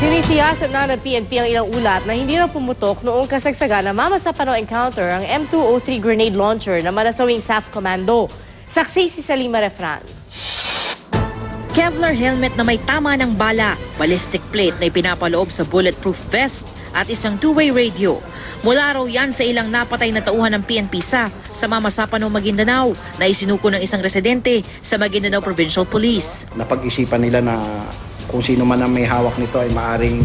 Sinisiyasat na ng PNP ang ilang ulat na hindi na pumutok noong kasagsagan na mamasapanong encounter ang M203 grenade launcher na manasawing SAF Commando. Saksi si Salima Refran. Kevlar helmet na may tama ng bala, ballistic plate na ipinapaloob sa bulletproof vest at isang two-way radio. Mula raw yan sa ilang napatay na tauhan ng PNP SAF sa mamasapanong Maguindanao na isinuko ng isang residente sa Maguindanao Provincial Police. Napag-isipan nila na kung sino man ang may hawak nito ay maaring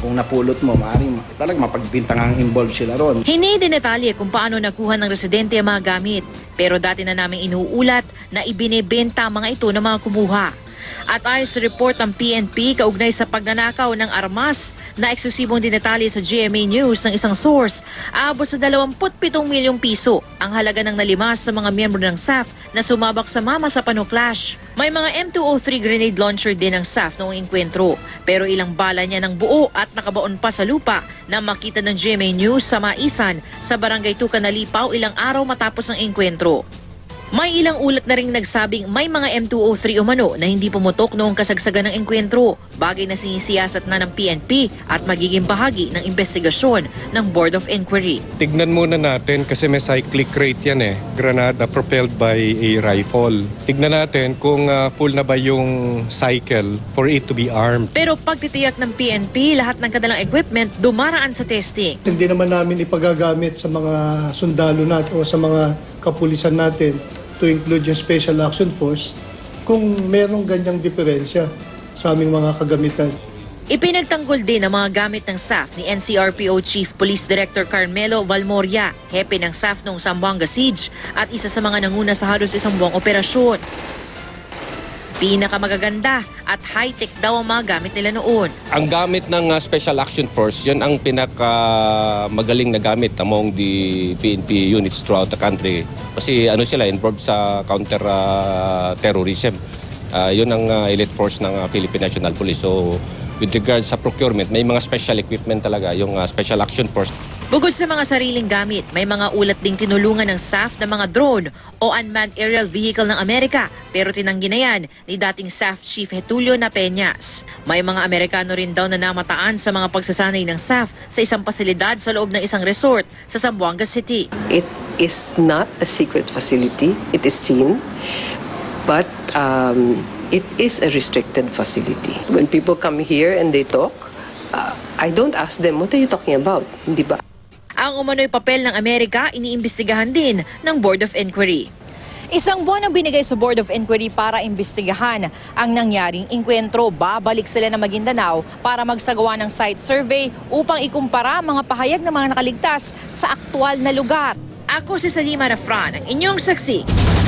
kung napulot mo, maaring talagang mapagbintangang involved sila ron. Hindi din detalye kung paano nakuha ng residente ang mga gamit. Pero dati na naming inuulat na ibinebenta mga ito ng mga kumuha. At ayon sa report ng PNP, kaugnay sa pagnanakaw ng armas na eksklusibong dinetalye sa GMA News ng isang source, aabot sa 27 milyong piso ang halaga ng nalimas sa mga miyembro ng SAF na sumabak sa mamasapanong clash. May mga M203 grenade launcher din ng SAF noong enkwentro, pero ilang bala niya ng buo at nakabaon pa sa lupa na makita ng GMA News sa Maisan sa Barangay Tucan, Nalipaw ilang araw matapos ang enkwentro. May ilang ulat na ring nagsabing may mga M203 umano na hindi pumutok noong kasagsagan ng enkwentro, bagay na sinisiyasat na ng PNP at magiging bahagi ng investigasyon ng Board of Inquiry. Tignan muna natin kasi may cyclic rate yan granada propelled by a rifle. Tignan natin kung full na ba yung cycle for it to be armed. Pero pagtitiyak ng PNP, lahat ng kanilang equipment dumaraan sa testing. Hindi naman namin ipagagamit sa mga sundalo natin o sa mga kapulisan natin to include yung Special Action Force kung merong ganyang diferensya sa aming mga kagamitan. Ipinagtanggol din ang mga gamit ng SAF ni NCRPO Chief Police Director Carmelo Valmoria, hepe ng SAF noong Zamboanga Siege at isa sa mga nanguna sa halos isang buwang operasyon. Pinakamagaganda at high-tech daw ang mga gamit nila noon. Ang gamit ng Special Action Force, yun ang pinakamagaling na gamit among the PNP units throughout the country. Kasi sila involved sa counter-terrorism. Yun ang elite force ng Philippine National Police. So with regards sa procurement, may mga special equipment talaga, yung Special Action Force. Bukod sa mga sariling gamit, may mga ulat ding tinulungan ng SAF na mga drone o unmanned aerial vehicle ng Amerika, pero tinanggi na yan ni dating SAF Chief Getulio Napeñas. May mga Amerikano rin daw na namataan sa mga pagsasanay ng SAF sa isang pasilidad sa loob ng isang resort sa Zamboanga City. It is not a secret facility. It is seen, but it is a restricted facility. When people come here and they talk, I don't ask them, what are you talking about? Hindi ba? Ang umano'y papel ng Amerika, iniimbestigahan din ng Board of Inquiry. Isang buwan ang binigay sa Board of Inquiry para imbestigahan ang nangyaring enkwentro. Babalik sila ng Maguindanao para magsagawa ng site survey upang ikumpara mga pahayag ng mga nakaligtas sa aktwal na lugar. Ako si Salima Refran, ang inyong saksi.